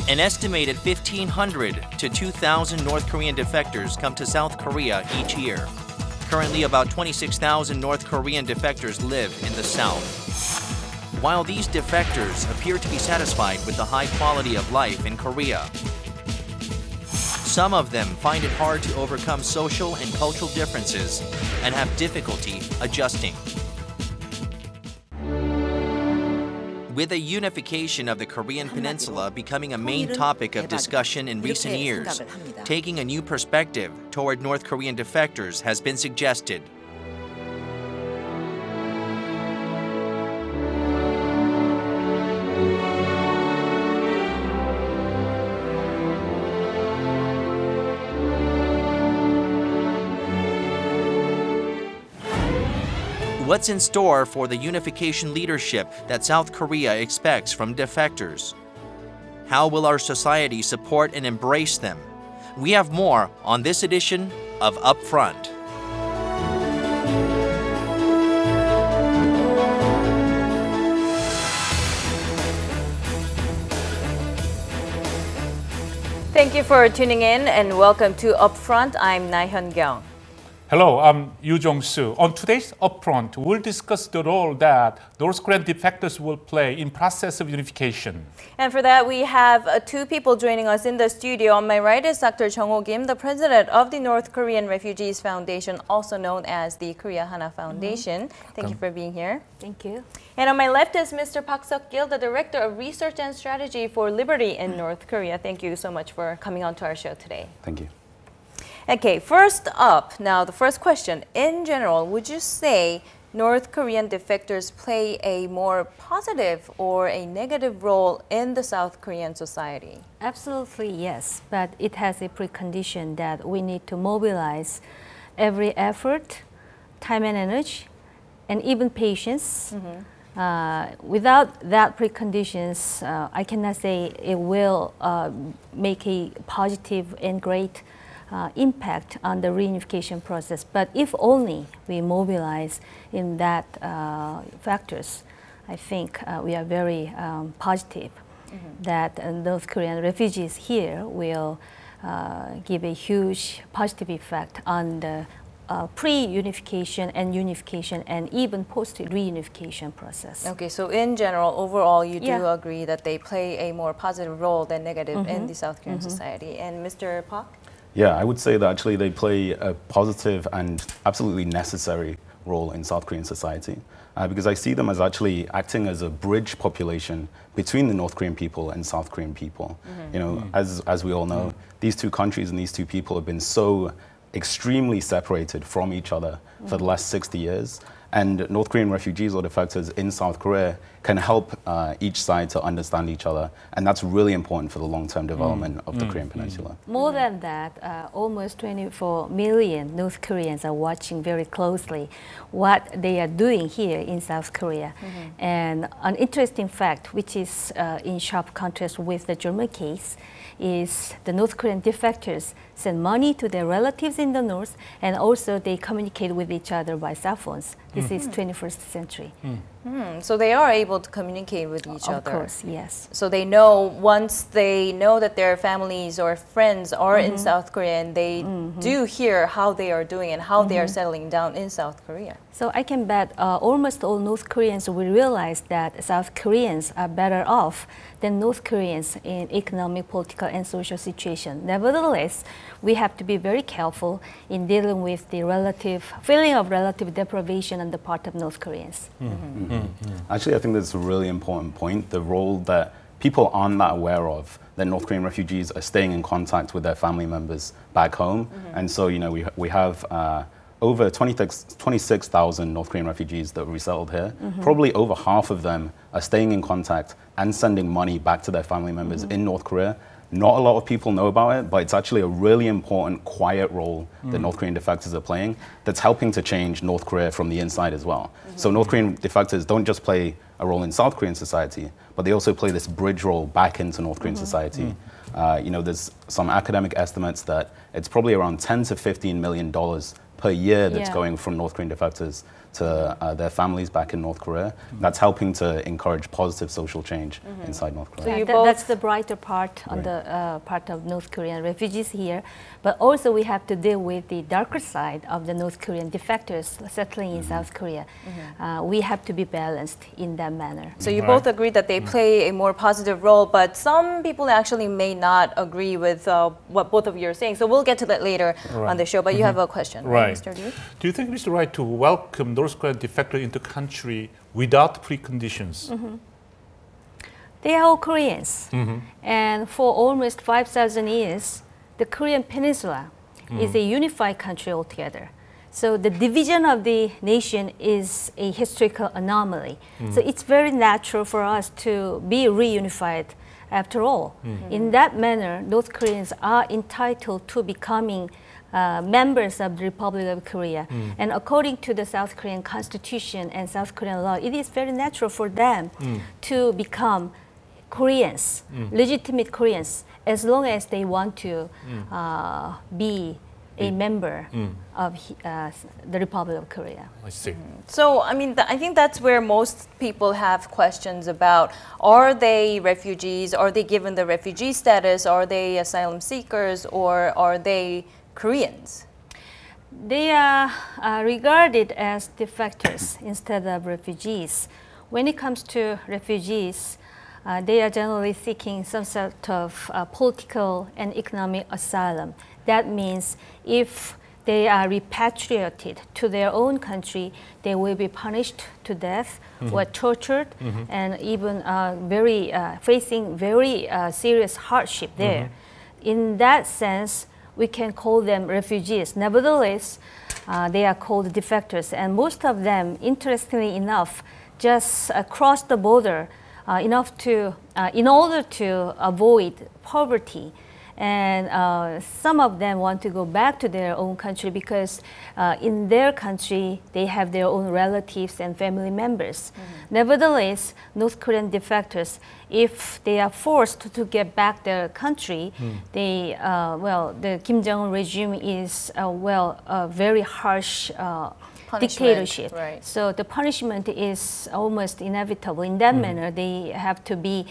An estimated 1,500 to 2,000 North Korean defectors come to South Korea each year. Currently, about 26,000 North Korean defectors live in the South. While these defectors appear to be satisfied with the high quality of life in Korea, some of them find it hard to overcome social and cultural differences and have difficulty adjusting. With the unification of the Korean peninsula becoming a main topic of discussion in recent years, taking a new perspective toward North Korean defectors has been suggested. What's in store for the unification leadership that South Korea expects from defectors? How will our society support and embrace them? We have more on this edition of Upfront. Thank you for tuning in and welcome to Upfront. I'm Na Hyun-kyung. Hello, I'm Yoo Jong-soo. On today's Upfront, we'll discuss the role that North Korean defectors will play in process of unification. And for that, we have two people joining us in the studio. On my right is Dr. Jung-ho Kim, the president of the North Korean Refugees Foundation, also known as the Korea Hana Foundation. Thank you for being here. Thank you. And on my left is Mr. Park Seok-gil, the director of research and strategy for Liberty in North Korea. Thank you so much for coming on to our show today. Thank you. Okay, first up, now the first question. In general, would you say North Korean defectors play a more positive or a negative role in the South Korean society? Absolutely, yes. But it has a precondition that we need to mobilize every effort, time and energy, and even patience. Without that preconditions, I cannot say it will make a positive and great impact on the reunification process. But if only we mobilize in that factors, I think we are very positive that North Korean refugees here will give a huge positive effect on the pre-unification and unification and even post-reunification process. Okay, so in general, overall, you do agree that they play a more positive role than negative in the South Korean society. And Mr. Park? Yeah, I would say that actually they play a positive and absolutely necessary role in South Korean society because I see them as actually acting as a bridge population between the North Korean people and South Korean people. You know, as we all know, these two countries and these two people have been so extremely separated from each other for the last 60 years. And North Korean refugees or defectors in South Korea can help each side to understand each other. And that's really important for the long-term development of the Korean Peninsula. More than that, almost 24 million North Koreans are watching very closely what they are doing here in South Korea. And an interesting fact, which is in sharp contrast with the German case, is the North Korean defectors send money to their relatives in the north, and also they communicate with each other by cell phones. This is 21st century. So they are able to communicate with each other. Of course, yes. So they know, once they know that their families or friends are in South Korea, and they do hear how they are doing and how they are settling down in South Korea. So I can bet almost all North Koreans will realize that South Koreans are better off than North Koreans in economic, political, and social situation. Nevertheless, we have to be very careful in dealing with the feeling of relative deprivation on the part of North Koreans. Actually, I think that's a really important point, the role that people aren't that aware of, that North Korean refugees are staying in contact with their family members back home. And so, you know, we have over 26,000 North Korean refugees that were resettled here. Probably over half of them are staying in contact and sending money back to their family members in North Korea. Not a lot of people know about it, but it's actually a really important, quiet role that North Korean defectors are playing that's helping to change North Korea from the inside as well. So North Korean defectors don't just play a role in South Korean society, but they also play this bridge role back into North Korean society. You know, there's some academic estimates that it's probably around $10 to $15 million per year that's going from North Korean defectors to their families back in North Korea. That's helping to encourage positive social change inside North Korea. So that's the brighter part on the part of North Korean refugees here. But also we have to deal with the darker side of the North Korean defectors settling in South Korea. We have to be balanced in that manner. So you both agree that they play a more positive role, but some people actually may not agree with what both of you are saying. So we'll get to that later on the show. But you have a question, right, Mr. Lee? Do you think it is right to welcome North Korean defectors into country without preconditions? They are all Koreans. And for almost 5,000 years, the Korean peninsula is a unified country altogether. So the division of the nation is a historical anomaly. So it's very natural for us to be reunified after all. In that manner, North Koreans are entitled to becoming members of the Republic of Korea. And according to the South Korean Constitution and South Korean law, it is very natural for them to become Koreans, legitimate Koreans, as long as they want to be a member of the Republic of Korea. I see. So, I mean, I think that's where most people have questions about, are they refugees? Are they given the refugee status? Are they asylum seekers? Or are they Koreans? They are regarded as defectors instead of refugees. When it comes to refugees, they are generally seeking some sort of political and economic asylum. That means if they are repatriated to their own country, they will be punished to death or tortured and even facing very serious hardship there. In that sense, we can call them refugees. Nevertheless, they are called defectors, and most of them, interestingly enough, just cross the border in order to avoid poverty. And some of them want to go back to their own country because in their country they have their own relatives and family members. Nevertheless, North Korean defectors, if they are forced to get back their country, they the Kim Jong-un regime is a very harsh dictatorship. Right. So the punishment is almost inevitable. In that manner, they have to be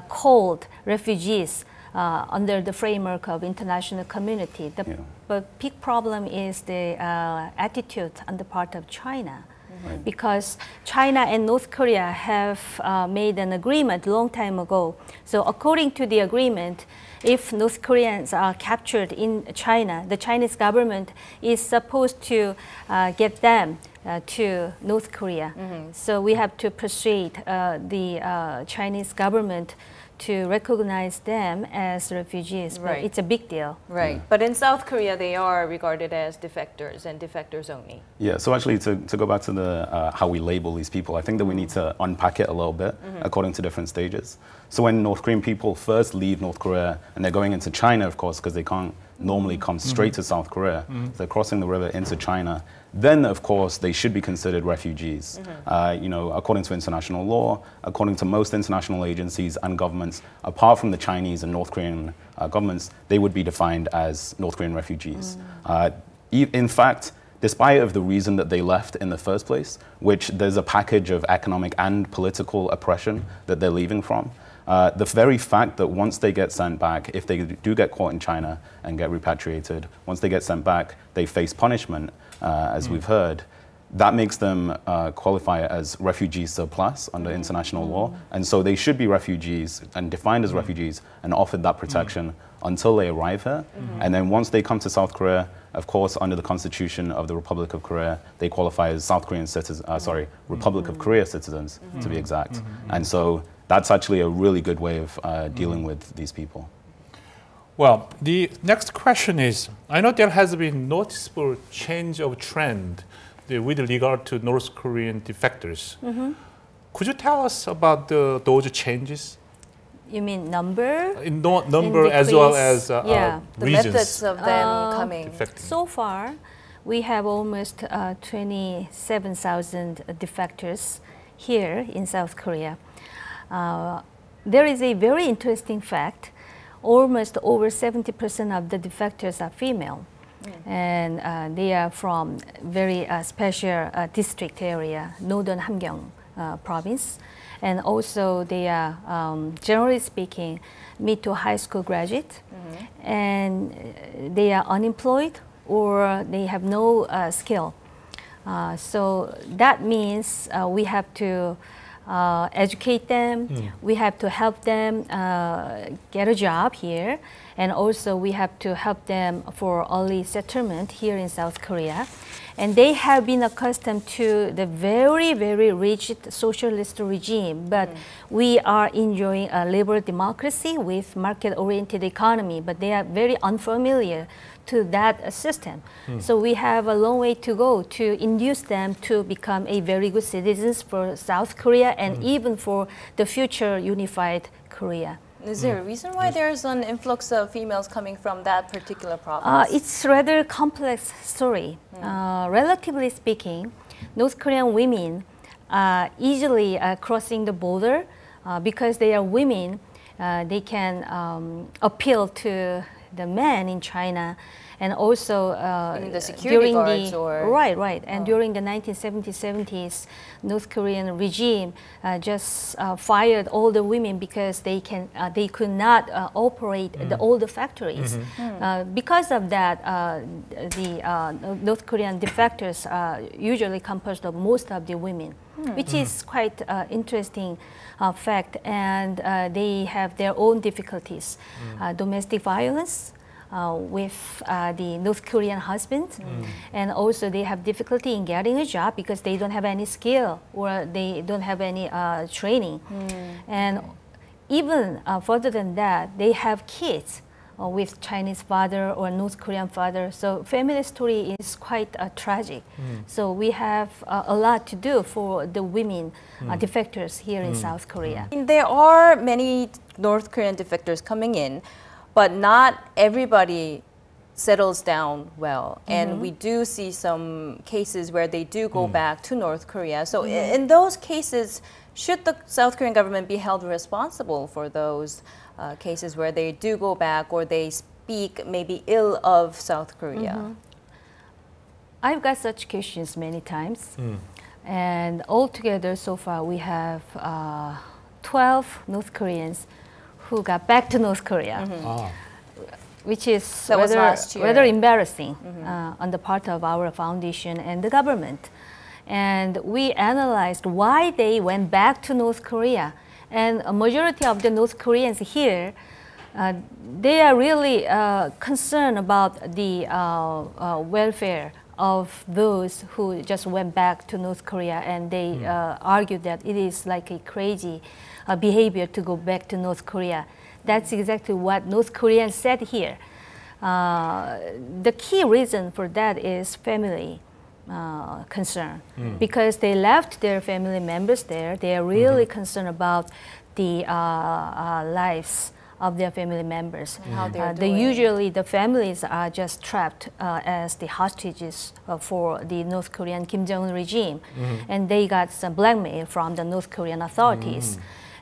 called refugees under the framework of international community. The big problem is the attitude on the part of China. Because China and North Korea have made an agreement a long time ago. So according to the agreement, if North Koreans are captured in China, the Chinese government is supposed to get them to North Korea. So we have to persuade the Chinese government to recognize them as refugees, but it's a big deal. Right, but in South Korea they are regarded as defectors and defectors only. Yeah, so actually to go back to the how we label these people, I think that we need to unpack it a little bit according to different stages. So when North Korean people first leave North Korea, and they're going into China, of course, because they can't normally come straight to South Korea, so they're crossing the river into China, then of course they should be considered refugees. According to international law, according to most international agencies and governments, apart from the Chinese and North Korean governments, they would be defined as North Korean refugees. In fact, despite of the reason that they left in the first place, which there's a package of economic and political oppression that they're leaving from, the very fact that once they get sent back, if they do get caught in China and get repatriated, once they get sent back, they face punishment, as we've heard. That makes them qualify as refugees surplus under international law. And so they should be refugees and defined as refugees and offered that protection until they arrive here. And then once they come to South Korea, of course, under the Constitution of the Republic of Korea, they qualify as South Korean citizens, Republic of Korea citizens, to be exact. And so that's actually a really good way of dealing with these people. Well, the next question is, I know there has been noticeable change of trend with regard to North Korean defectors. Could you tell us about those changes? You mean number? Number as well as the reasons. methods of them coming. So far, we have almost 27,000 defectors here in South Korea. There is a very interesting fact. Almost over 70% of the defectors are female. and they are from very special district area, Northern Hamgyong province. And also they are, generally speaking, mid to high school graduate, and they are unemployed or they have no skill. So that means we have to educate them, we have to help them get a job here, and also we have to help them for early settlement here in South Korea. And they have been accustomed to the very, very rigid socialist regime, but we are enjoying a liberal democracy with market-oriented economy, but they are very unfamiliar to that system. So we have a long way to go to induce them to become a very good citizens for South Korea and even for the future unified Korea. Is there a reason why there's an influx of females coming from that particular province? It's rather complex story. Relatively speaking, North Korean women are easily crossing the border because they are women. They can appeal to the men in China, and also the security guards right. And during the 1970s, North Korean regime just fired all the women because they could not operate the older factories. Because of that, the North Korean defectors usually composed of most of the women, which is quite interesting fact. And they have their own difficulties, domestic violence. With the North Korean husband, and also they have difficulty in getting a job because they don't have any skill or they don't have any training. And even further than that, they have kids with Chinese father or North Korean father. So family story is quite tragic. So we have a lot to do for the women defectors here in South Korea. There are many North Korean defectors coming in, but not everybody settles down well. And we do see some cases where they do go back to North Korea. So in those cases, should the South Korean government be held responsible for those cases where they do go back or they speak maybe ill of South Korea? I've got such questions many times. And altogether, so far, we have 12 North Koreans who got back to North Korea, which is rather embarrassing on the part of our foundation and the government. And we analyzed why they went back to North Korea. And a majority of the North Koreans here, they are really concerned about the welfare of those who just went back to North Korea, and they argue that it is like a crazy behavior to go back to North Korea. That's exactly what North Koreans said here. The key reason for that is family concern, because they left their family members there. They are really concerned about the lives of their family members. And how they're doing. Usually the families are just trapped as the hostages for the North Korean Kim Jong-un regime. And they got some blackmail from the North Korean authorities.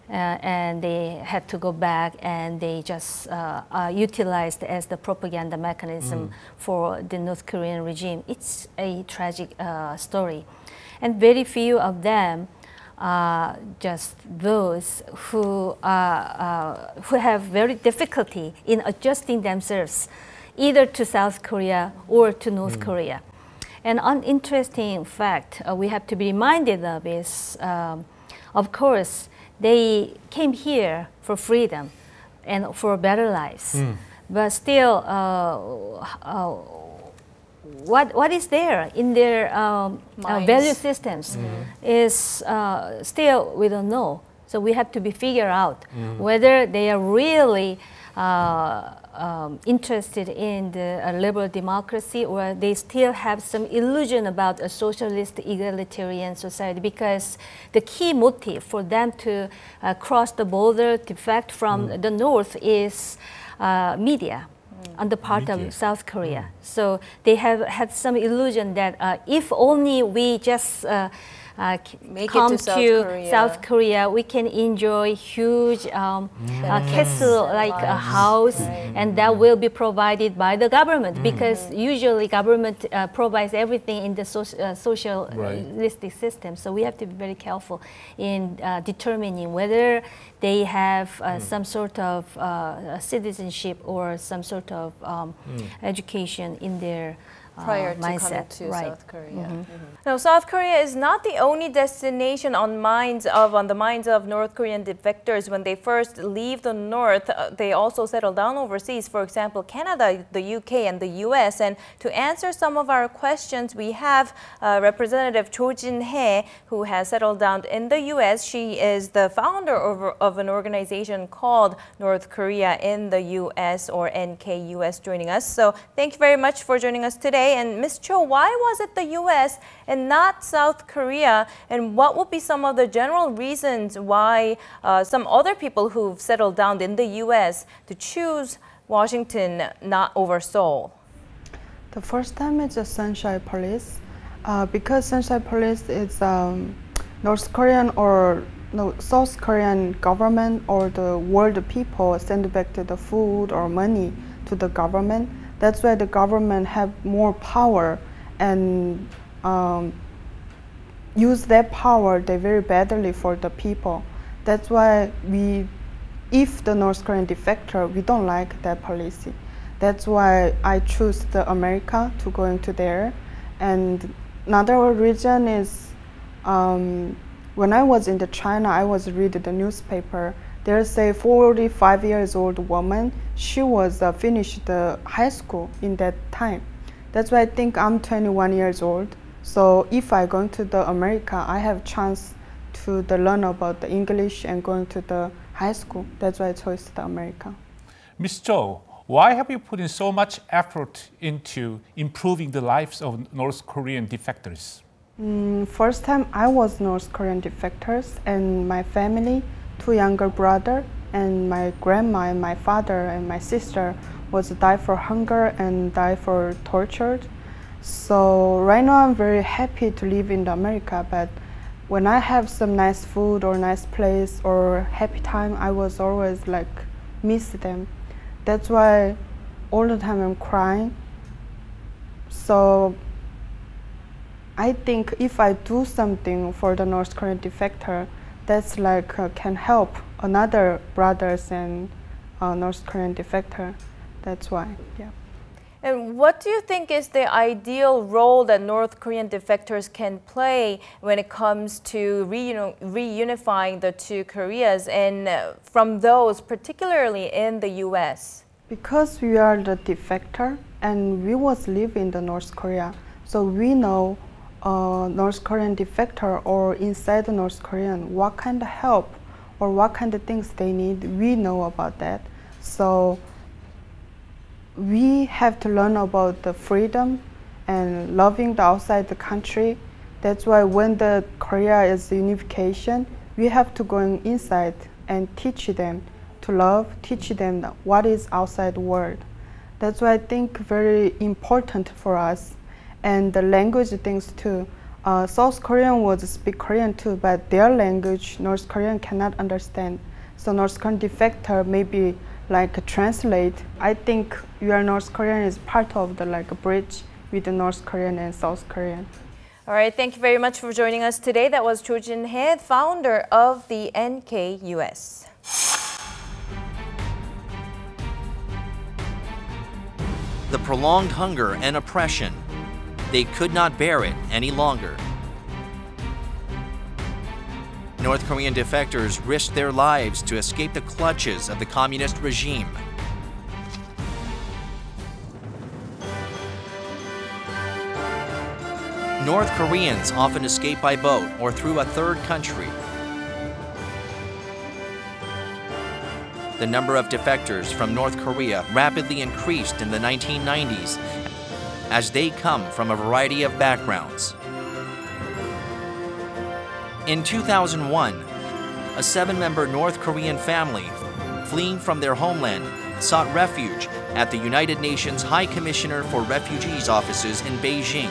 And they had to go back, and they just utilized as the propaganda mechanism for the North Korean regime. It's a tragic story. And very few of them are just those who have very difficulty in adjusting themselves either to South Korea or to North Korea. And an interesting fact we have to be reminded of is, of course, they came here for freedom and for better lives. But still, what is there in their value systems is still we don't know. So we have to be figure out whether they are really interested in the liberal democracy, or they still have some illusion about a socialist egalitarian society, because the key motive for them to cross the border, defect from the north, is media on the part of South Korea. So they have had some illusion that if only we just Come to South Korea, we can enjoy huge castle like a house, and that will be provided by the government because usually government provides everything in the socialistic system. So we have to be very careful in determining whether they have some sort of citizenship or some sort of education in their prior to mindset. coming to South Korea. Now, South Korea is not the only destination on the minds of North Korean defectors. When they first leave the North, they also settle down overseas. For example, Canada, the UK, and the US. And to answer some of our questions, we have Representative Cho Jin-hye, who has settled down in the US. She is the founder of an organization called North Korea in the US, or NKUS, joining us. So thank you very much for joining us today. And Ms. Cho, why was it the U.S. and not South Korea? And what would be some of the general reasons why some other people who've settled down in the U.S. to choose Washington, not over Seoul? The first time it's the Sunshine Police, because Sunshine Police is North Korean or South Korean government or the world people send back to the food or money to the government. That's why the government have more power and use that power very badly for the people. That's why if the North Korean defector, we don't like that policy. That's why I choose the America to go into there. And another reason is when I was in China, I was reading the newspaper. There's a 45 years old woman. She was finished the high school in that time. That's why I think I'm 21 years old. So if I go to the America, I have chance to learn about the English and going to the high school. That's why I chose the America. Ms. Cho, why have you put in so much effort into improving the lives of North Korean defectors? First time I was North Korean defectors, and my family, 2 younger brother, and my grandma and my father and my sister was die for hunger and die for torture. So right now I'm very happy to live in America, but when I have some nice food or nice place or happy time, I was always like miss them. That's why all the time I'm crying. So I think if I do something for the North Korean defector, that's like can help another brothers and North Korean defector. That's why, yeah. And what do you think is the ideal role that North Korean defectors can play when it comes to reunifying the two Koreas, and from those particularly in the U.S.? Because we are the defector and we was live in the North Korea, so we know North Korean defector or inside the North Korean, what kind of help or what kind of things they need, we know about that. So we have to learn about the freedom and loving the outside the country. That's why when the Korea is unification, we have to go inside and teach them to love, teach them what is outside the world. That's why I think very important for us. And the language things too. South Korean would speak Korean too, but their language North Korean cannot understand. So North Korean defector maybe like translate. I think your North Korean is part of the like a bridge with the North Korean and South Korean. All right, thank you very much for joining us today. That was Cho Jin-hye, founder of the NKUS. The prolonged hunger and oppression. They could not bear it any longer. North Korean defectors risked their lives to escape the clutches of the communist regime. North Koreans often escape by boat or through a third country. The number of defectors from North Korea rapidly increased in the 1990s as they come from a variety of backgrounds. In 2001, a 7-member North Korean family fleeing from their homeland sought refuge at the United Nations High Commissioner for Refugees offices in Beijing.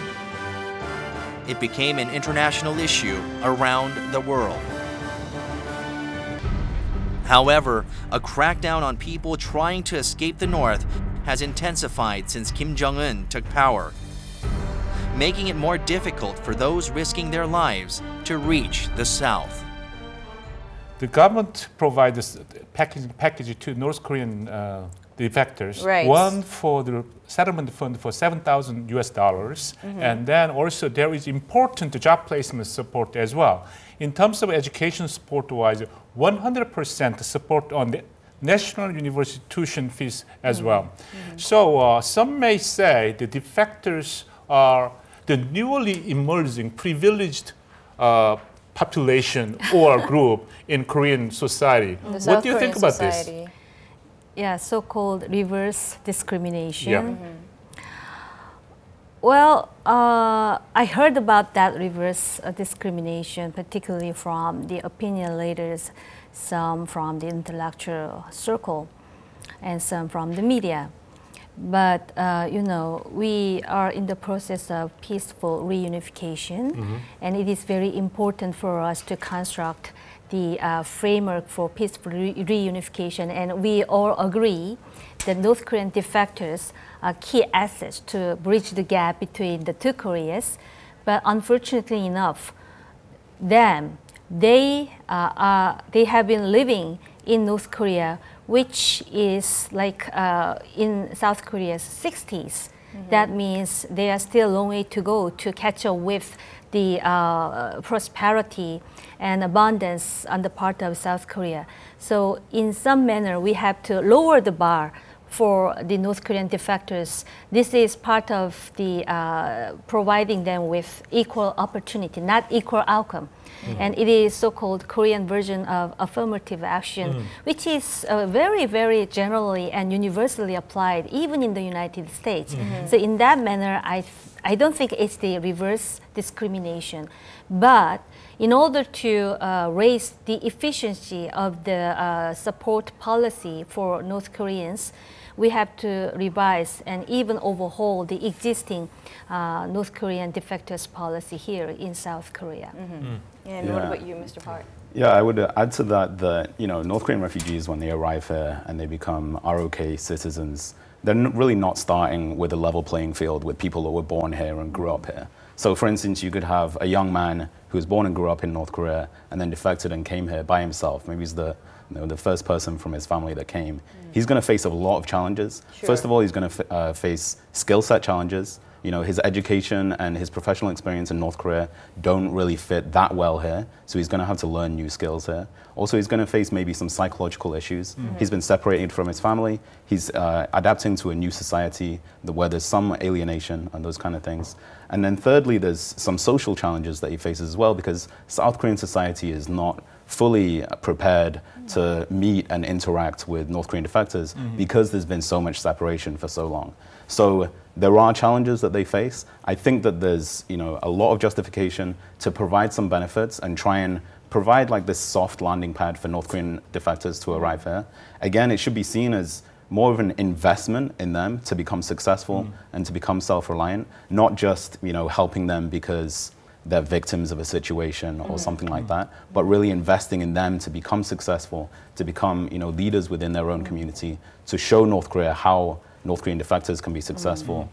it became an international issue around the world. However, a crackdown on people trying to escape the North has intensified since Kim Jong-un took power, making it more difficult for those risking their lives to reach the South. The government provides package to North Korean defectors. Right. One for the settlement fund for $7,000 US, and then also there is important job placement support as well. In terms of education support-wise, 100% support on the national university tuition fees as well. So some may say the defectors are the newly emerging privileged population or group in Korean society. What do you think about this? Yeah, so-called reverse discrimination. Yeah. Well, I heard about that reverse discrimination, particularly from the opinion leaders, some from the intellectual circle, and some from the media. But, you know, we are in the process of peaceful reunification, and it is very important for us to construct the framework for peaceful reunification. And we all agree that North Korean defectors are key assets to bridge the gap between the two Koreas. But unfortunately enough, they have been living in North Korea, which is like in South Korea's 60s. That means they are still a long way to go to catch up with the prosperity and abundance on the part of South Korea. So in some manner, we have to lower the bar for the North Korean defectors. This is part of the providing them with equal opportunity, not equal outcome. And it is so-called Korean version of affirmative action, which is very, very generally and universally applied, even in the United States. So in that manner, I don't think it's the reverse discrimination. But in order to raise the efficiency of the support policy for North Koreans, we have to revise and even overhaul the existing North Korean defectors policy here in South Korea. And what about you, Mr. Park? Yeah, I would add to that you know, North Korean refugees, when they arrive here and they become ROK citizens, they're really not starting with a level playing field with people that were born here and grew up here. So for instance, you could have a young man who was born and grew up in North Korea and then defected and came here by himself. Maybe he's the first person from his family that came. He's going to face a lot of challenges. Sure. First of all, he's going to face skill set challenges. You know, his education and his professional experience in North Korea don't really fit that well here, so he's going to have to learn new skills here. Also, he's going to face maybe some psychological issues. He's been separated from his family. He's adapting to a new society where there's some alienation and those kind of things. And then thirdly, there's some social challenges that he faces as well, because South Korean society is not fully prepared to meet and interact with North Korean defectors because there's been so much separation for so long. So there are challenges that they face. I think that there's, you know, a lot of justification to provide some benefits and try and provide like this soft landing pad for North Korean defectors to arrive here. Again, it should be seen as more of an investment in them to become successful and to become self-reliant, not just, you know, helping them because they're victims of a situation or something like that, but really investing in them to become successful, to become, you know, leaders within their own community, to show North Korea how North Korean defectors can be successful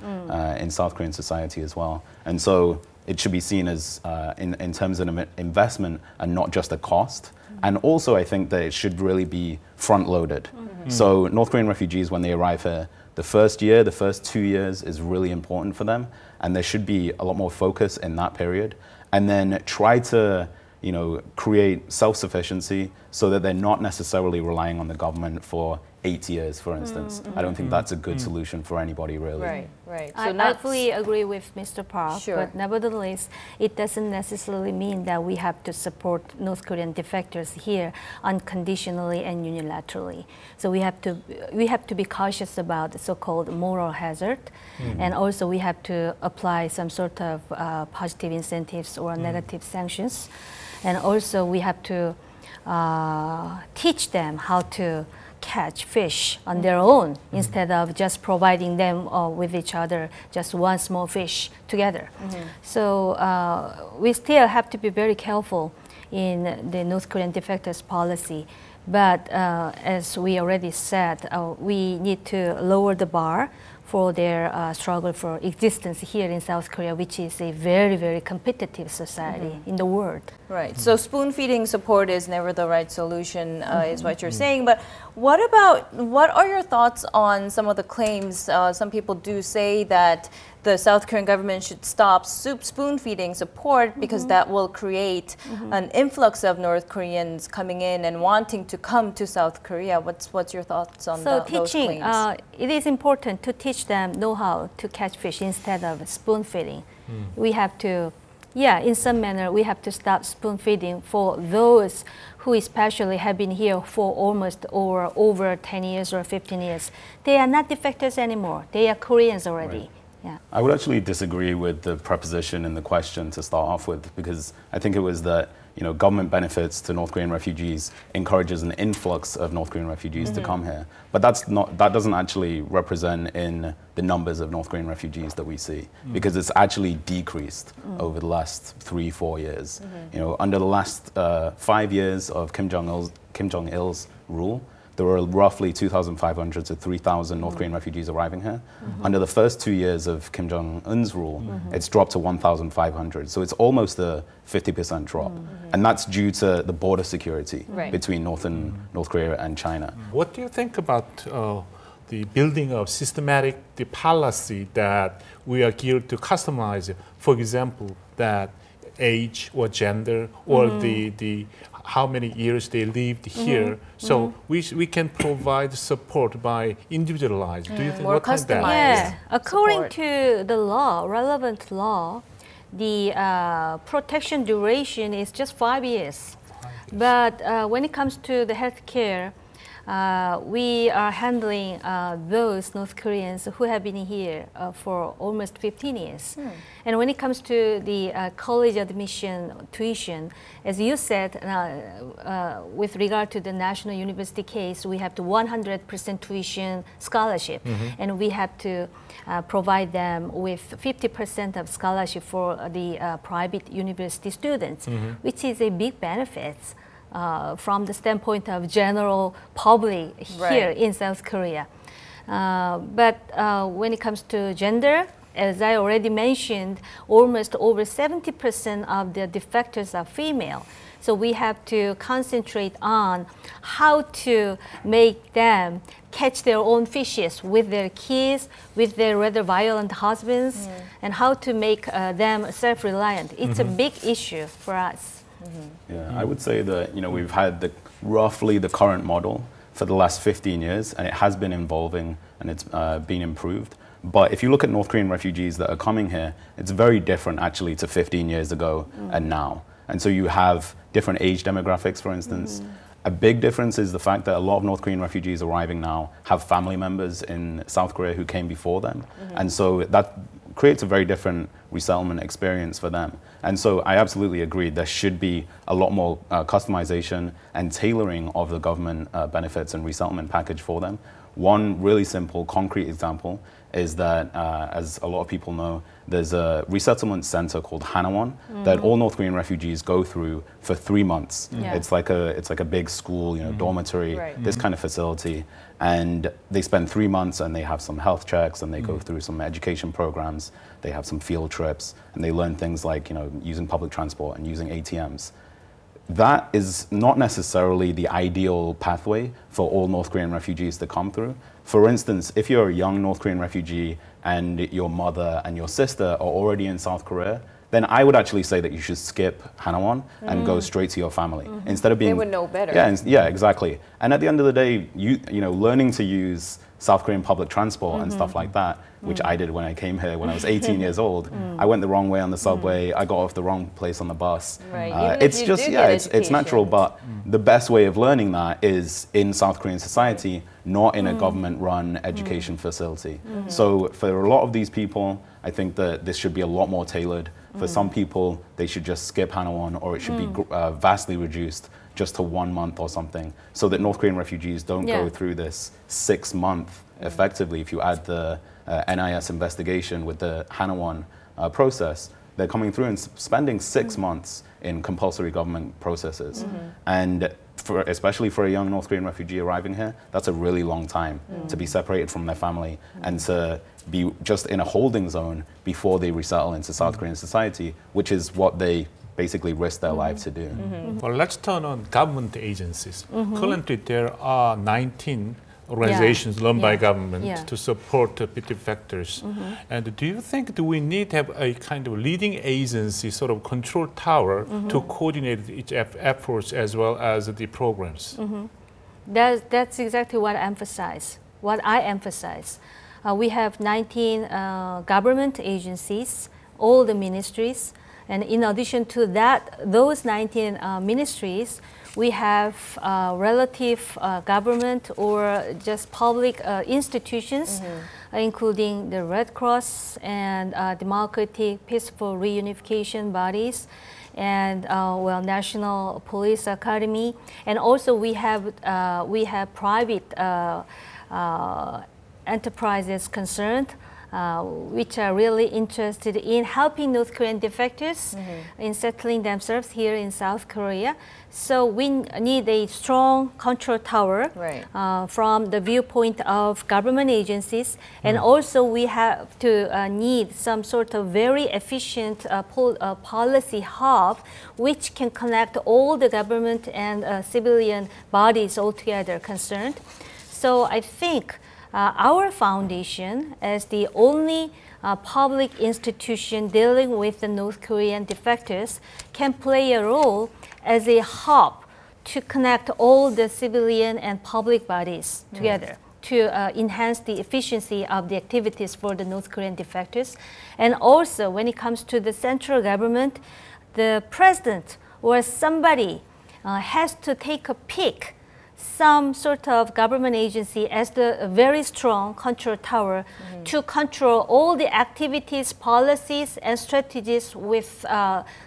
in South Korean society as well. And so it should be seen as, in terms of an investment and not just a cost. And also I think that it should really be front-loaded. So North Korean refugees, when they arrive here, the first year, the first 2 years is really important for them. And there should be a lot more focus in that period. And then try to, you know, create self-sufficiency so that they're not necessarily relying on the government for 8 years, for instance. I don't think that's a good solution for anybody, really. Right, right. So I fully agree with Mr. Park, Sure. but nevertheless, it doesn't necessarily mean that we have to support North Korean defectors here unconditionally and unilaterally. So we have to be cautious about the so-called moral hazard, and also we have to apply some sort of positive incentives or negative sanctions, and also we have to teach them how to catch fish on their own instead of just providing them with each other, just one small fish together. So we still have to be very careful in the North Korean defectors policy. But as we already said, we need to lower the bar for their struggle for existence here in South Korea, which is a very, very competitive society in the world. Right. So spoon-feeding support is never the right solution, is what you're saying. But what are your thoughts on some of the claims? Some people do say that the South Korean government should stop spoon-feeding support because that will create an influx of North Koreans coming in and wanting to come to South Korea. What's your thoughts on those claims? It is important to teach them know-how to catch fish instead of spoon-feeding. We have to, in some manner, we have to stop spoon-feeding for those who especially have been here for almost over 10 years or 15 years. They are not defectors anymore. They are Koreans already. Right. Yeah. I would actually disagree with the preposition in the question to start off with, because I think it was that government benefits to North Korean refugees encourages an influx of North Korean refugees to come here. But that doesn't actually represent in the numbers of North Korean refugees that we see, because it's actually decreased over the last 3-4 years. Under the last 5 years of Kim Jong-il's rule, there were roughly 2,500 to 3,000 North Korean refugees arriving here. Under the first 2 years of Kim Jong-un's rule, it's dropped to 1,500. So it's almost a 50% drop. And that's due to the border security between North Korea and China. What do you think about the building of systematic policy that we are geared to customize? For example, that age or gender or the how many years they lived here. So we can provide support by individualized. Do you think more customized? According to the law, relevant law, the protection duration is just 5 years. But when it comes to the healthcare, we are handling those North Koreans who have been here for almost 15 years. And when it comes to the college admission tuition, as you said, with regard to the National University case, we have the 100% tuition scholarship. And we have to provide them with 50% of scholarship for the private university students, which is a big benefit. From the standpoint of general public here in South Korea. But when it comes to gender, as I already mentioned, almost over 70% of the defectors are female. So we have to concentrate on how to make them catch their own fishes with their kids, with their rather violent husbands, and how to make them self-reliant. It's a big issue for us. Yeah, I would say that we've had roughly the current model for the last 15 years, and it has been evolving and it's been improved. But if you look at North Korean refugees that are coming here, it's very different actually to 15 years ago and now. And so you have different age demographics, for instance. A big difference is the fact that a lot of North Korean refugees arriving now have family members in South Korea who came before them. And so that creates a very different resettlement experience for them. And so I absolutely agree there should be a lot more customization and tailoring of the government benefits and resettlement package for them. One really simple, concrete example is that, as a lot of people know, there's a resettlement center called Hanawon that all North Korean refugees go through for 3 months. It's like a big school, dormitory, this kind of facility. And they spend 3 months and they have some health checks and they go through some education programs. They have some field trips and they learn things like, using public transport and using ATMs. That is not necessarily the ideal pathway for all North Korean refugees to come through. For instance, if you're a young North Korean refugee and your mother and your sister are already in South Korea, then I would actually say that you should skip Hanawon and go straight to your family instead of being. They would know better. Yeah, exactly. And at the end of the day, learning to use South Korean public transport and stuff like that, which I did when I came here when I was 18 years old. I went the wrong way on the subway. I got off the wrong place on the bus. It's just, it's natural, but the best way of learning that is in South Korean society, not in a government-run education facility. So for a lot of these people, I think that this should be a lot more tailored. For some people, they should just skip Hanawon, or it should be vastly reduced just to 1 month or something, so that North Korean refugees don't go through this 6-month, effectively, if you add the NIS investigation with the Hanawon process, they're coming through and spending 6 months in compulsory government processes. And especially for a young North Korean refugee arriving here, that's a really long time to be separated from their family and to be just in a holding zone before they resettle into South Korean society, which is what they basically risk their life to do. Well, let's turn on government agencies. Currently, there are 19 organizations run by government to support defectors. And do you think that we need to have a kind of leading agency, sort of control tower, to coordinate each efforts as well as the programs? That's exactly what I emphasize. We have 19 government agencies, all the ministries, and in addition to that, those 19 ministries, we have relative government or just public institutions, including the Red Cross and democratic peaceful reunification bodies, and National Police Academy, and also we have private enterprises concerned, which are really interested in helping North Korean defectors in settling themselves here in South Korea. So we need a strong control tower from the viewpoint of government agencies, and also we have to need some sort of very efficient policy hub which can connect all the government and civilian bodies altogether concerned. So I think our foundation, as the only public institution dealing with the North Korean defectors, can play a role as a hub to connect all the civilian and public bodies together to enhance the efficiency of the activities for the North Korean defectors. And also, when it comes to the central government, the president or somebody has to take a pick some sort of government agency as the very strong control tower to control all the activities, policies, and strategies with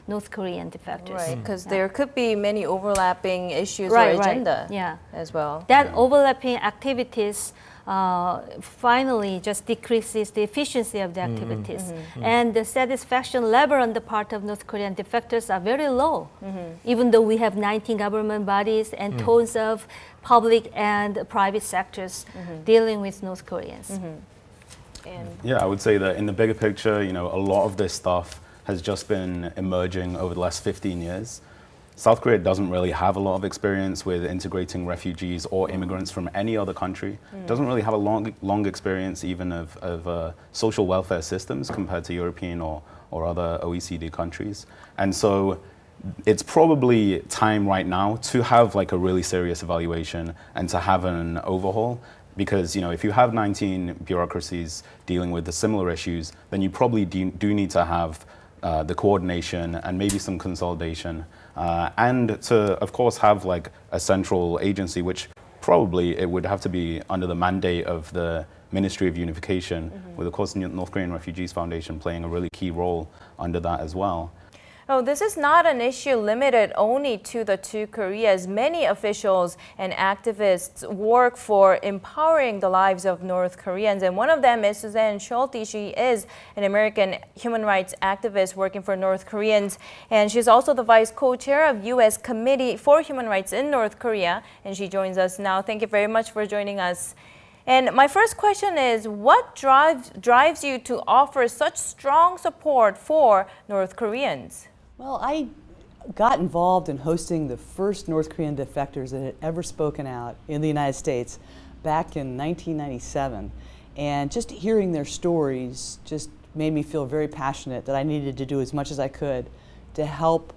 North Korean defectors. Right, because there could be many overlapping issues or agenda as well. That overlapping activities finally just decreases the efficiency of the activities. And the satisfaction level on the part of North Korean defectors are very low, even though we have 19 government bodies and tons of public and private sectors dealing with North Koreans. Yeah, I would say that in the bigger picture, you know, a lot of this stuff has just been emerging over the last 15 years. South Korea doesn't really have a lot of experience with integrating refugees or immigrants from any other country. Doesn't really have a long experience even of social welfare systems compared to European or other OECD countries. And so it's probably time right now to have like a really serious evaluation and to have an overhaul. Because, you know, if you have 19 bureaucracies dealing with the similar issues, then you probably do need to have the coordination and maybe some consolidation. And to, of course, have like a central agency, which probably it would have to be under the mandate of the Ministry of Unification, with, of course, North Korean Refugees Foundation playing a really key role under that as well. Oh, this is not an issue limited only to the two Koreas. Many officials and activists work for empowering the lives of North Koreans. And one of them is Suzanne Schulte. She is an American human rights activist working for North Koreans. And she's also the vice co-chair of U.S. Committee for Human Rights in North Korea. And she joins us now. Thank you very much for joining us. And my first question is, what drives you to offer such strong support for North Koreans? Well, I got involved in hosting the first North Korean defectors that had ever spoken out in the United States back in 1997. And just hearing their stories just made me feel very passionate that I needed to do as much as I could to help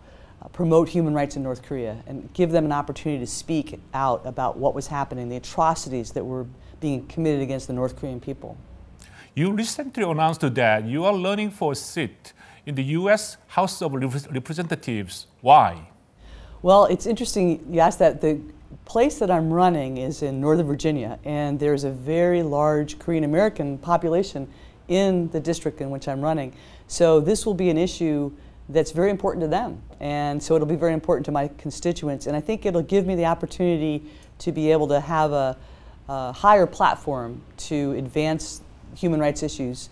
promote human rights in North Korea and give them an opportunity to speak out about what was happening, the atrocities that were being committed against the North Korean people. You recently announced that you are running for a seat in the U.S. House of Representatives. Why? Well, it's interesting you asked that. The place that I'm running is in Northern Virginia, and there's a very large Korean American population in the district in which I'm running. So this will be an issue that's very important to them. And so it'll be very important to my constituents. And I think it'll give me the opportunity to be able to have a higher platform to advance human rights issues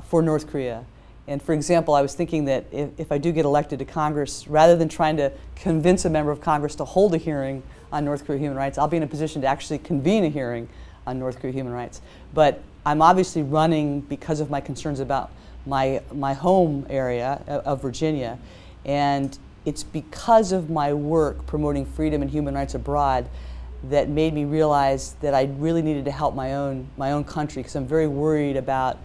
for North Korea. And for example, I was thinking that if I do get elected to Congress, rather than trying to convince a member of Congress to hold a hearing on North Korea human rights, I'll be in a position to actually convene a hearing on North Korea human rights. But I'm obviously running because of my concerns about my home area of Virginia, and it's because of my work promoting freedom and human rights abroad that made me realize that I really needed to help my own country, because I'm very worried about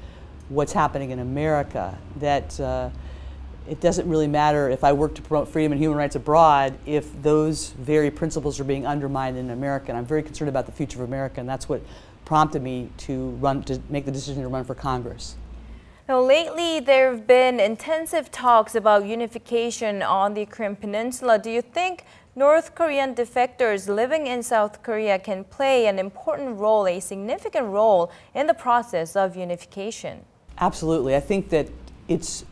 what's happening in America, that it doesn't really matter if I work to promote freedom and human rights abroad if those very principles are being undermined in America. And I'm very concerned about the future of America, and that's what prompted me to make the decision to run for Congress. Now, lately, there have been intensive talks about unification on the Korean peninsula. Do you think North Korean defectors living in South Korea can play an important role, a significant role in the process of unification? Absolutely. I think that it's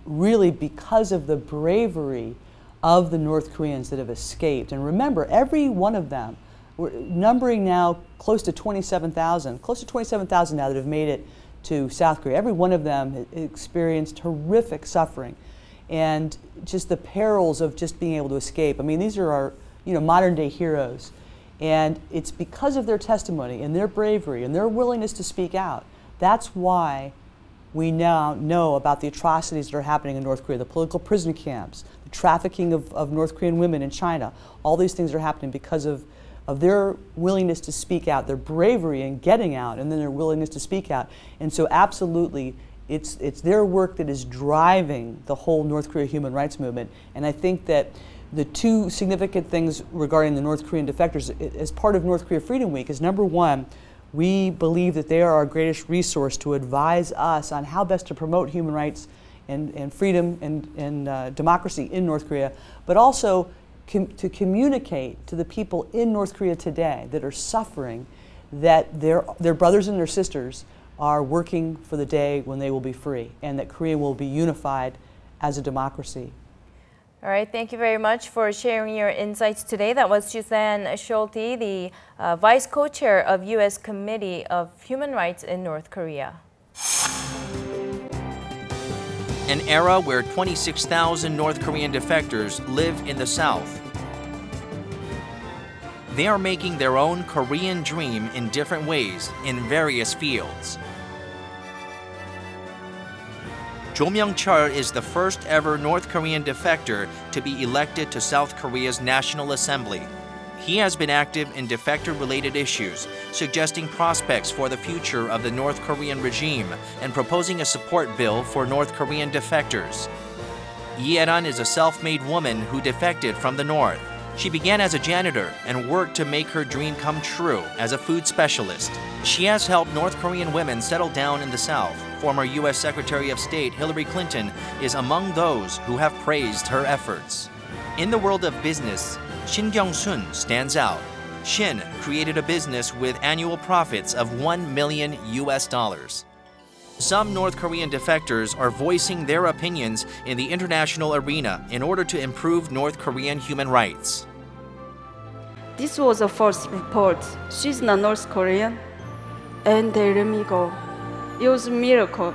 really because of the bravery of the North Koreans that have escaped. And remember, every one of them, we're numbering now close to 27,000 now that have made it to South Korea. Every one of them experienced horrific suffering and just the perils of just being able to escape. I mean, these are our modern day heroes. And it's because of their testimony and their bravery and their willingness to speak out. That's why we now know about the atrocities that are happening in North Korea, the political prison camps, the trafficking of North Korean women in China. All these things are happening because of their willingness to speak out, their bravery in getting out, and then their willingness to speak out. And so absolutely, it's their work that is driving the whole North Korea human rights movement. And I think that the two significant things regarding the North Korean defectors as part of North Korea Freedom Week is, number one, we believe that they are our greatest resource to advise us on how best to promote human rights and freedom and democracy in North Korea, but also to communicate to the people in North Korea today that are suffering that their brothers and their sisters are working for the day when they will be free and that Korea will be unified as a democracy. All right, thank you very much for sharing your insights today. That was Suzanne Schulte, the Vice Co-Chair of U.S. Committee of Human Rights in North Korea. An era where 26,000 North Korean defectors live in the South. They are making their own Korean dream in different ways in various fields. Jo Myung-chul is the first ever North Korean defector to be elected to South Korea's National Assembly. He has been active in defector-related issues, suggesting prospects for the future of the North Korean regime and proposing a support bill for North Korean defectors. Arirang is a self-made woman who defected from the North. She began as a janitor and worked to make her dream come true as a food specialist. She has helped North Korean women settle down in the South. Former U.S. Secretary of State Hillary Clinton is among those who have praised her efforts. In the world of business, Shin Kyung-sun stands out. Shin created a business with annual profits of $1 million. Some North Korean defectors are voicing their opinions in the international arena in order to improve North Korean human rights. This was a false report. She's not North Korean. And they let me go. It was a miracle.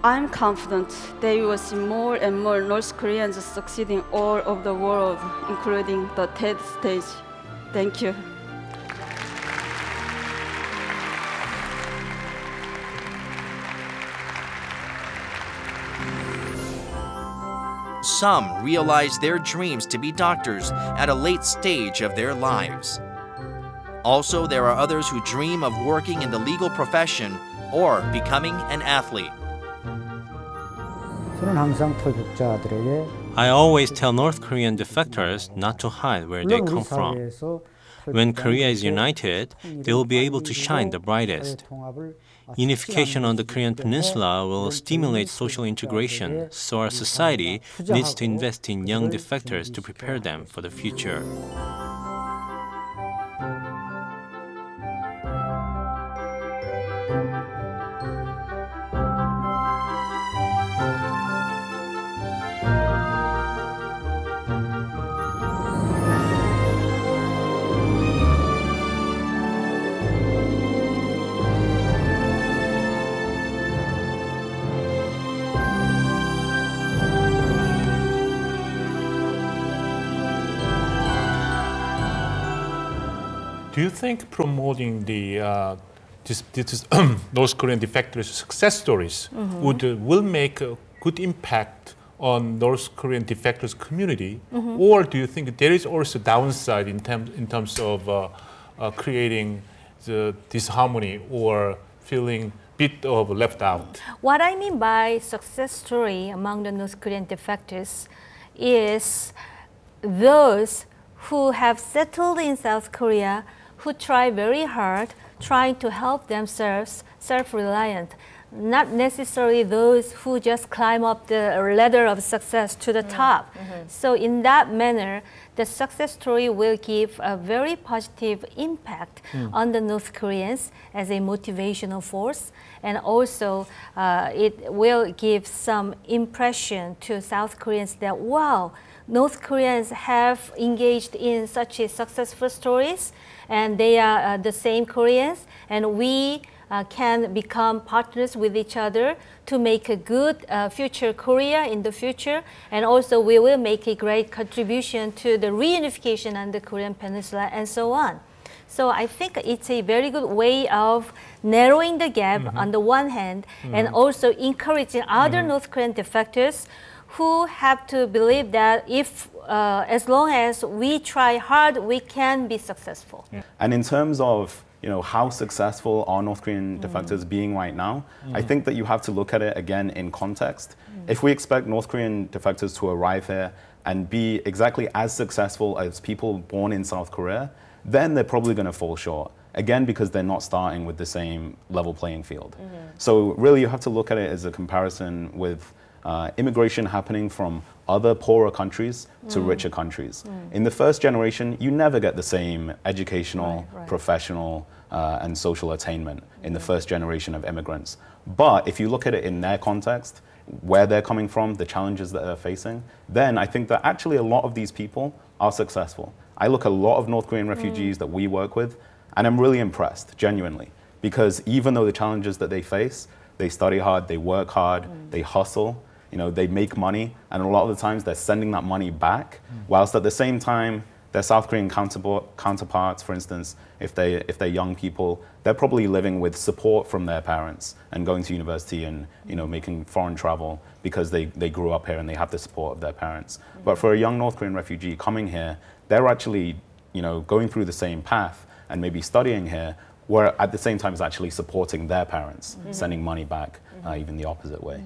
I'm confident that you will see more and more North Koreans succeeding all over the world, including the TED stage. Thank you. Some realize their dreams to be doctors at a late stage of their lives. Also, there are others who dream of working in the legal profession or becoming an athlete. I always tell North Korean defectors not to hide where they come from. When Korea is united, they will be able to shine the brightest. Unification on the Korean peninsula will stimulate social integration, so our society needs to invest in young defectors to prepare them for the future. Do you think promoting the this North Korean defectors success stories will make a good impact on North Korean defectors community, or do you think there is also downside in terms of creating the disharmony or feeling bit of left out? What I mean by success story among the North Korean defectors is those who have settled in South Korea, who try very hard, trying to help themselves self-reliant, not necessarily those who just climb up the ladder of success to the top. So in that manner, the success story will give a very positive impact on the North Koreans as a motivational force, and also it will give some impression to South Koreans that, wow, North Koreans have engaged in such a successful stories, and they are the same Koreans, and we can become partners with each other to make a good future Korea in the future, and also we will make a great contribution to the reunification on the Korean Peninsula and so on. So I think it's a very good way of narrowing the gap on the one hand, and also encouraging other North Korean defectors who have to believe that if, as long as we try hard, we can be successful. And in terms of how successful are North Korean defectors being right now, I think that you have to look at it again in context. If we expect North Korean defectors to arrive here and be exactly as successful as people born in South Korea, then they're probably going to fall short. Again, because they're not starting with the same level playing field. So really you have to look at it as a comparison with immigration happening from other poorer countries to richer countries. In the first generation, you never get the same educational, professional, and social attainment in the first generation of immigrants. But if you look at it in their context, where they're coming from, the challenges that they're facing, then I think that actually a lot of these people are successful. I look at a lot of North Korean refugees that we work with, and I'm really impressed, genuinely, because even though the challenges that they face, they study hard, they work hard, they hustle, they make money, and a lot of the times they're sending that money back, whilst at the same time, their South Korean counterparts, for instance, if they're young people, they're probably living with support from their parents and going to university and making foreign travel because they grew up here and they have the support of their parents. But for a young North Korean refugee coming here, they're actually going through the same path and maybe studying here, where at the same time is actually supporting their parents, sending money back, even the opposite way.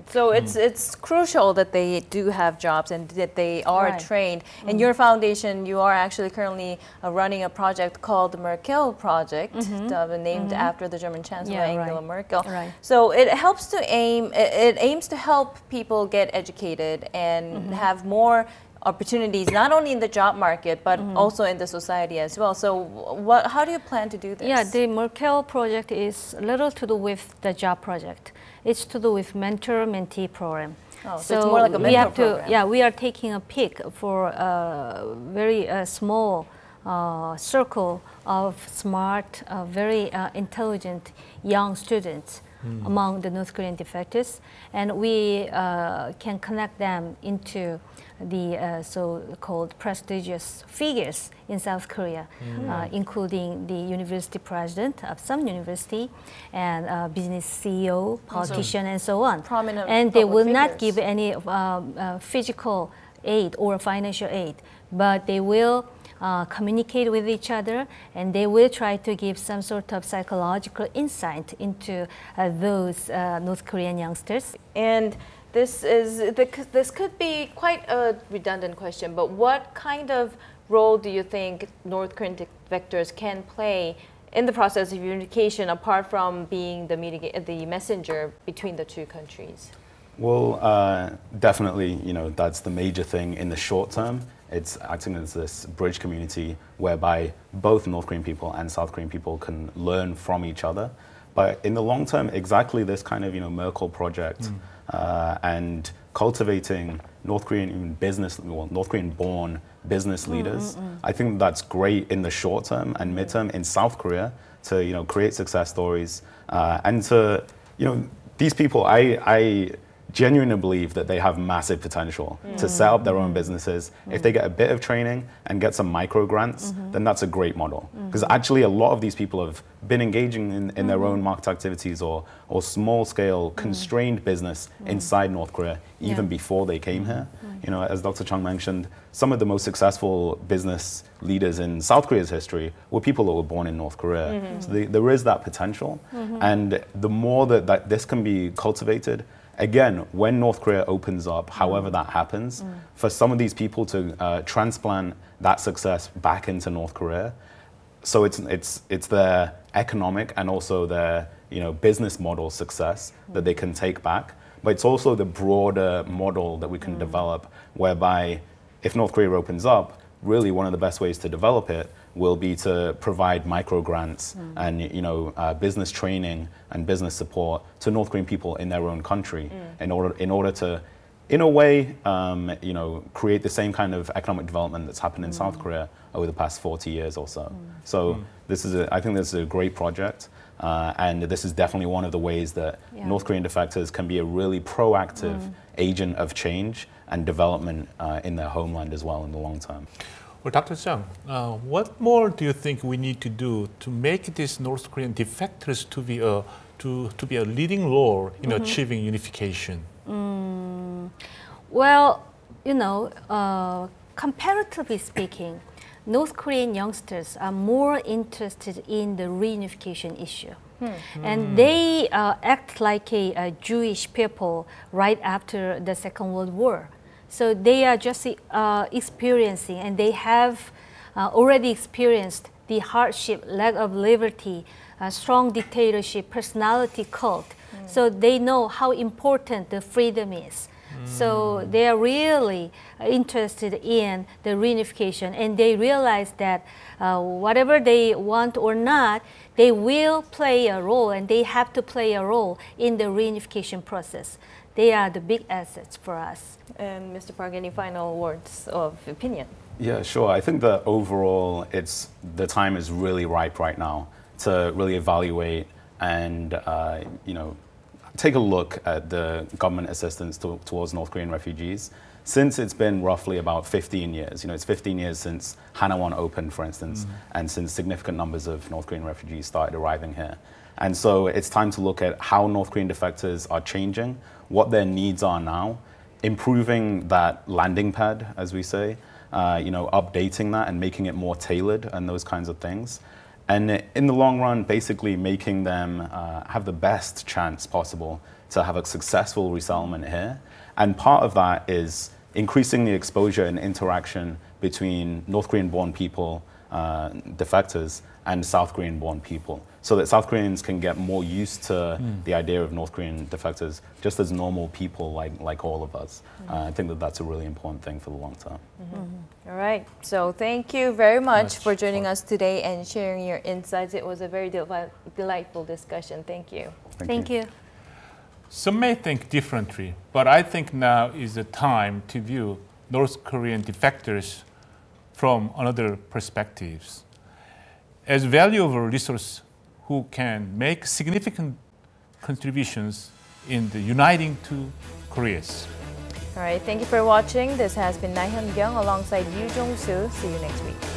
So it's crucial that they do have jobs and that they are trained. In your foundation, you are actually currently running a project called the Merkel Project, named after the German Chancellor Angela Merkel. So it aims to help people get educated and have more opportunities, not only in the job market, but also in the society as well. So how do you plan to do this? Yeah, the Merkel project is little to do with the job project. It's to do with mentor-mentee program. Oh, so it's more like a mentor program. Yeah, we are taking a pick for a very small circle of smart, very intelligent young students among the North Korean defectors, and we can connect them into the so-called prestigious figures in South Korea, including the university president of some university and business CEO, politician, and so on. Prominent and they will figures. not give any physical aid or financial aid, but they will communicate with each other, and they will try to give some sort of psychological insight into those North Korean youngsters. And this could be quite a redundant question, but what kind of role do you think North Korean defectors can play in the process of unification, apart from being the messenger between the two countries? Well, definitely, that's the major thing in the short term. It's acting as this bridge community whereby both North Korean people and South Korean people can learn from each other. But in the long term, exactly this kind of Merkel project and cultivating North Korean born business leaders, I think that's great in the short term and midterm in South Korea to create success stories and to these people. genuinely believe that they have massive potential to set up their own businesses. If they get a bit of training and get some micro grants, then that's a great model. Because actually a lot of these people have been engaging in their own market activities or small scale constrained business inside North Korea even before they came here. You know, as Dr. Chung mentioned, some of the most successful business leaders in South Korea's history were people that were born in North Korea. So there is that potential. And the more that this can be cultivated, again, when North Korea opens up, however that happens, for some of these people to transplant that success back into North Korea, so it's their economic and also their business model success that they can take back, but it's also the broader model that we can develop, whereby if North Korea opens up, really one of the best ways to develop it will be to provide micro grants and business training and business support to North Korean people in their own country in order to, in a way, create the same kind of economic development that's happened in South Korea over the past 40 years or so. So I think this is a great project, and this is definitely one of the ways that North Korean defectors can be a really proactive agent of change and development in their homeland as well in the long term. Well, Dr. Chung, what more do you think we need to do to make these North Korean defectors to be a leading role in achieving unification? Well, comparatively speaking, North Korean youngsters are more interested in the reunification issue. And they act like a Jewish people right after the Second World War. So they are just experiencing, and they have already experienced the hardship, lack of liberty, strong dictatorship, personality cult. So they know how important the freedom is. So they are really interested in the reunification, and they realize that whatever they want or not, they will play a role, and they have to play a role in the reunification process. They are the big assets for us. And Mr. Park, any final words of opinion? Yeah, sure. I think that overall, the time is really ripe right now to really evaluate and take a look at the government assistance towards North Korean refugees. Since it's been roughly about 15 years, it's 15 years since Hanawon opened, for instance, and since significant numbers of North Korean refugees started arriving here. And so it's time to look at how North Korean defectors are changing, what their needs are now, improving that landing pad, as we say, updating that and making it more tailored and those kinds of things. And in the long run, basically making them have the best chance possible to have a successful resettlement here. And part of that is increasing the exposure and interaction between North Korean-born people, defectors, and South Korean-born people, so that South Koreans can get more used to the idea of North Korean defectors just as normal people like all of us. I think that that's a really important thing for the long term. All right. So thank you very much for joining us today and sharing your insights. It was a very delightful discussion. Thank you. Thank you. Some may think differently, but I think now is the time to view North Korean defectors from another perspectives as valuable resource who can make significant contributions in the uniting two Koreas. All right. Thank you for watching. This has been Nahyun Byung alongside Yoo Jong-soo. See you next week.